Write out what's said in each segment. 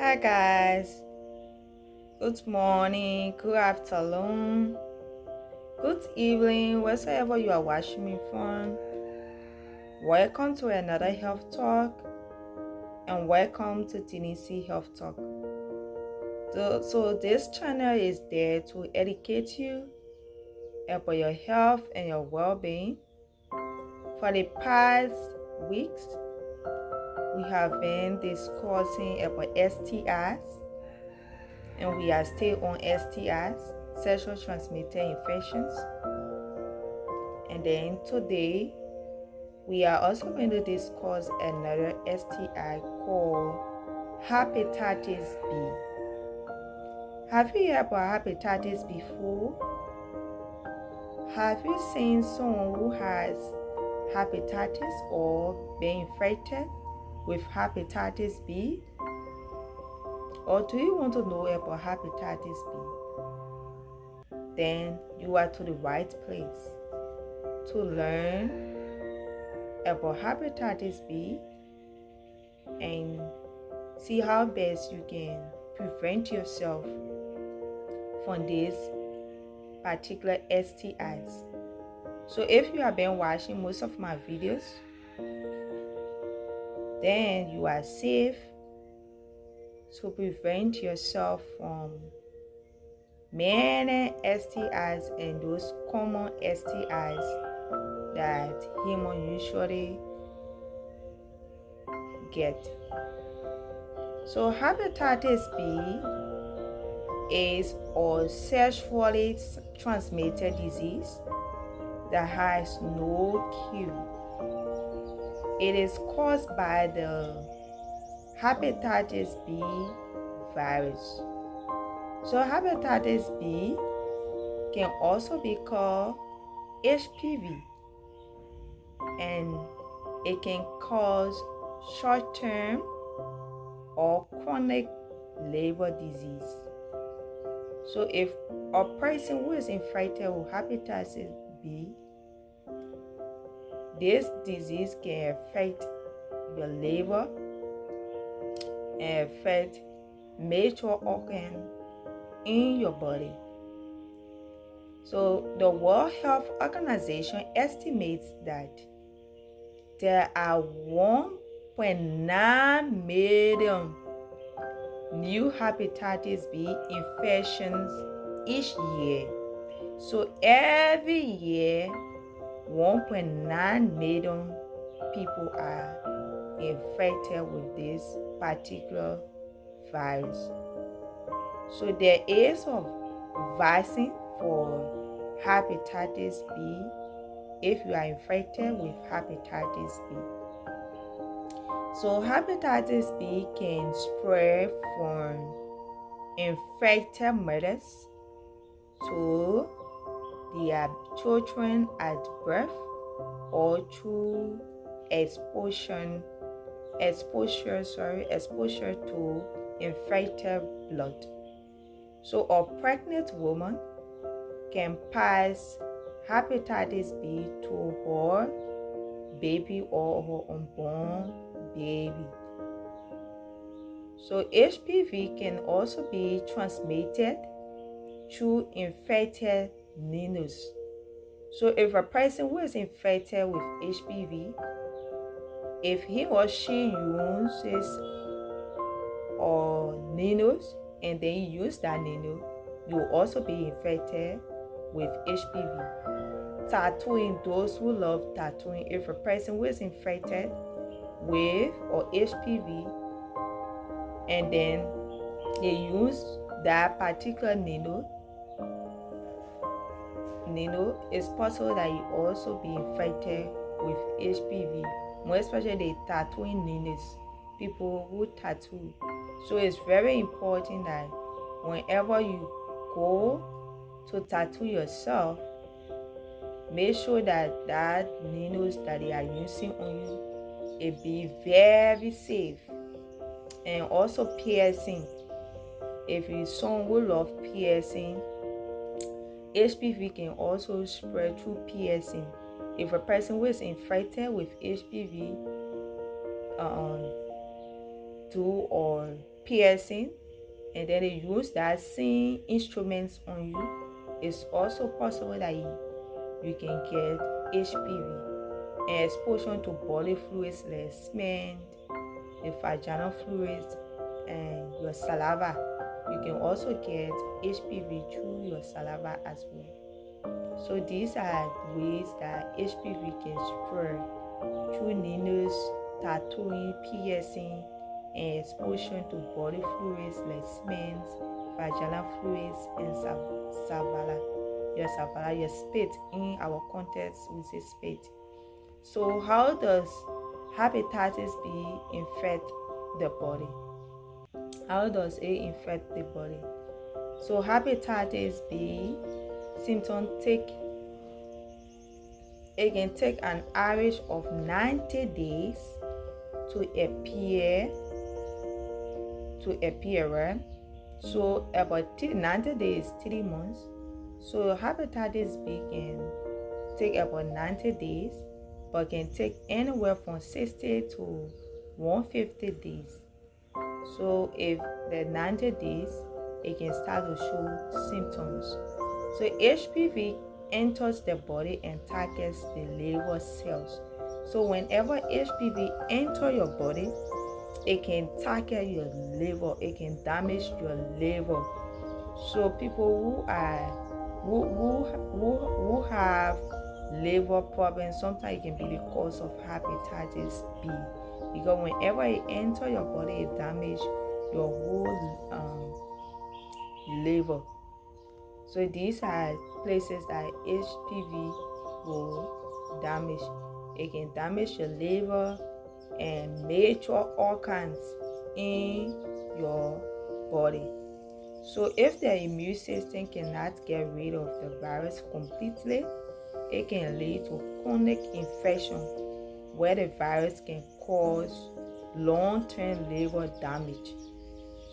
Hi guys, good morning, good afternoon, good evening, wherever you are watching me from. Welcome to another health talk and welcome to Tennessee Health Talk. So this channel is there to educate you about your health and your well-being. For the past weeks, we have been discussing about STIs, and we are still on STIs, sexual transmitted infections. And then today, we are also going to discuss another STI called hepatitis B. Have you heard about hepatitis before? Have you seen someone who has hepatitis or been infected with hepatitis B? Or do you want to know about hepatitis B? Then you are to the right place to learn about hepatitis B and see how best you can prevent yourself from these particular STIs. So if you have been watching most of my videos, then you are safe to prevent yourself from many STIs and those common STIs that humans usually get. So hepatitis B is a sexually transmitted disease that has no cure. It is caused by the hepatitis B virus. So hepatitis B can also be called HPV, and it can cause short-term or chronic liver disease. So if a person who is infected with hepatitis B, this disease can affect your liver and affect major organ in your body. So the World Health Organization estimates that there are 1.9 million new hepatitis B infections each year. So every year, 1.9 million people are infected with this particular virus. So there is a vaccine for hepatitis B if you are infected with hepatitis B. So hepatitis B can spread from infected mothers to their children at birth or through exposure to infected blood. So a pregnant woman can pass hepatitis B to her baby or her unborn baby. So HPV can also be transmitted through infected needles. So if a person who is infected with HPV, if he or she uses needles and then use that needle, you will also be infected with HPV. Tattooing, those who love tattooing, if a person who is infected with or HPV and then they use that particular needle, it's possible that you also be infected with HPV, more especially the tattooing needles, people who tattoo. So it's very important that whenever you go to tattoo yourself, make sure that that needles that they are using on you, it be very safe. And also piercing. If you someone who love piercing, HPV can also spread through piercing. If a person who is infected with HPV do or piercing, and then they use that same instruments on you, it's also possible that you can get HPV. And exposure to body fluids like semen, the vaginal fluids, and your saliva. You can also get HPV through your saliva as well. So these are ways that HPV can spread through needles, tattooing, piercing, and exposure to body fluids like semen, vaginal fluids, and savala. Your spit. In our context, we say spit. So how does hepatitis B infect the body? How does it infect the body? So hepatitis B symptoms can take an average of 90 days to appear, right? So about 90 days, 3 months. So hepatitis B can take about 90 days, but can take anywhere from 60 to 150 days. So if the 90 days, it can start to show symptoms. So HPV enters the body and targets the liver cells. So whenever HPV enters your body, it can target your liver, it can damage your liver. So people who have liver problems, sometimes it can be the cause of hepatitis B, because whenever it enters your body, it damages your whole liver. So these are places that HPV will damage. It can damage your liver and major organs in your body. So if the immune system cannot get rid of the virus completely, it can lead to chronic infection where the virus can cause long-term liver damage.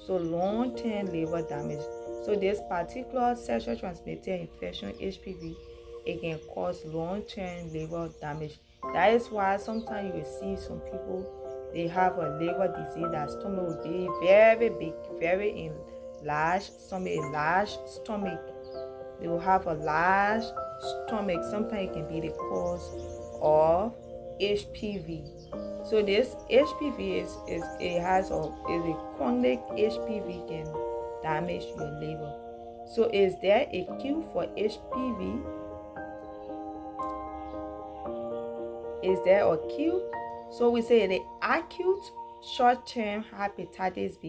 So long-term liver damage. So this particular sexually transmitted infection, HPV, it can cause long-term liver damage. That is why sometimes you will see some people, they have a liver disease, that stomach will be very big, very large stomach. They will have a large stomach. Sometimes it can be the cause of HPV. So this HPV is a chronic HPV can damage your liver. So is there a cure for HPV? Is there a cure? So we say the acute short-term hepatitis B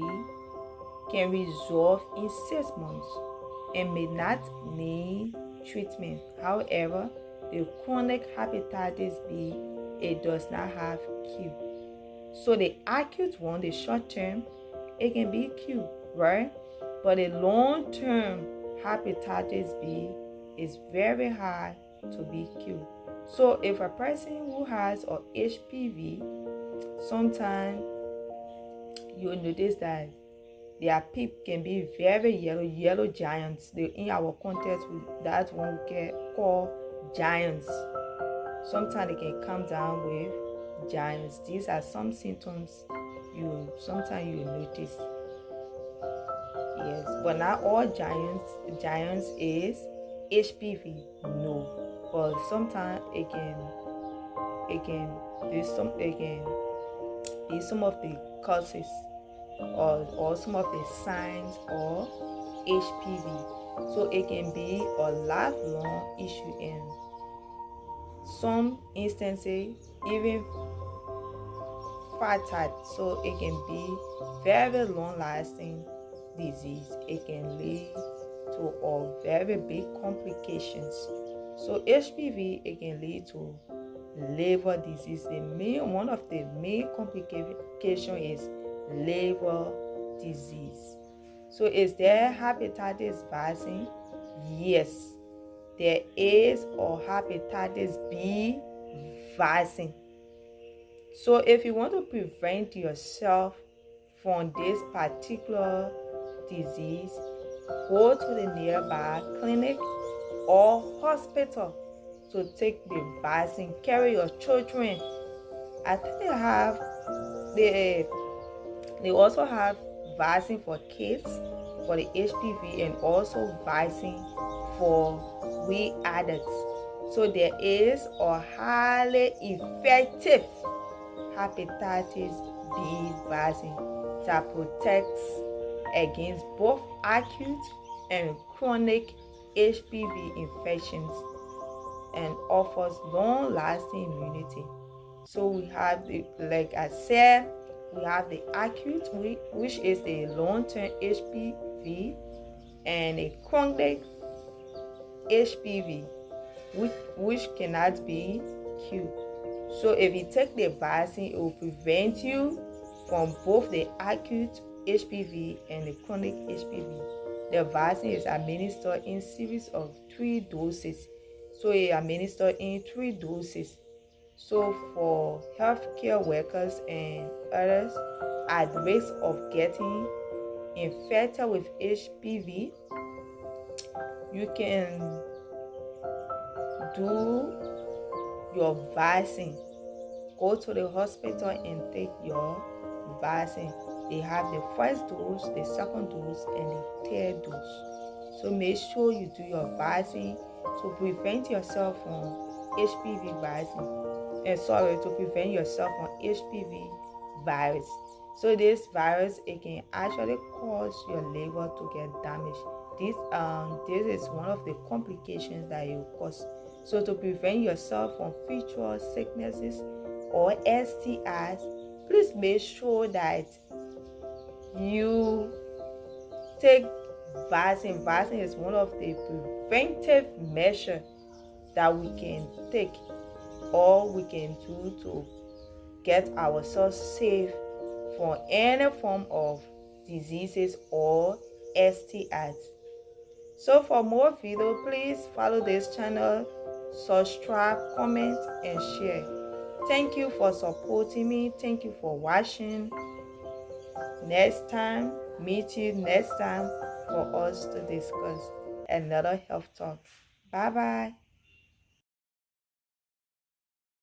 can resolve in 6 months and may not need treatment. However, the chronic hepatitis B, it does not have cure. So the acute one, the short term, it can be cured, right? But the long term hepatitis B is very hard to be cured. So if a person who has a HPV, sometimes you'll notice that their pip can be very yellow giants. In our context, that one we can call giants. Sometimes they can come down with giants. These are some symptoms sometimes you notice. Yes, but not all giants is HPV. No. But sometimes it can be some of the causes or some of the signs of HPV. So it can be a lifelong issue, in some instances even fatal. So it can be very long-lasting disease. It can lead to a very big complications. So HPV, it can lead to liver disease. One of the main complications is liver disease. So is there hepatitis vaccine? Yes, there is a hepatitis B vaccine. So if you want to prevent yourself from this particular disease, go to the nearby clinic or hospital to take the vaccine. Carry your children. I think they also have vaccine for kids for the HPV and also vaccine for we adults. So there is a highly effective hepatitis B vaccine that protects against both acute and chronic HPV infections and offers long-lasting immunity. So we have the, like I said, we have the acute, which is the long-term HPV, and a chronic HPV, which cannot be cured. So if you take the vaccine, it will prevent you from both the acute HPV and the chronic HPV. The vaccine is administered in series of 3 doses. So it administered in 3 doses. So for healthcare workers and others at risk of getting infected with HPV, you can do your vaccine. Go to the hospital and take your vaccine. They have the first dose, the second dose, and the third dose. So make sure you do your vaccine to prevent yourself from HPV vaccine. To prevent yourself from HPV virus. So this virus, it can actually cause your liver to get damaged. This is one of the complications that it will cause. So to prevent yourself from future sicknesses or STIs, please make sure that you take vaccine. Vaccine is one of the preventive measures that we can take or we can do to get ourselves safe from any form of diseases or STIs. So for more video, please follow this channel, subscribe, comment, and share. Thank you for supporting me. Thank you for watching. Meet you next time for us to discuss another health talk. Bye bye.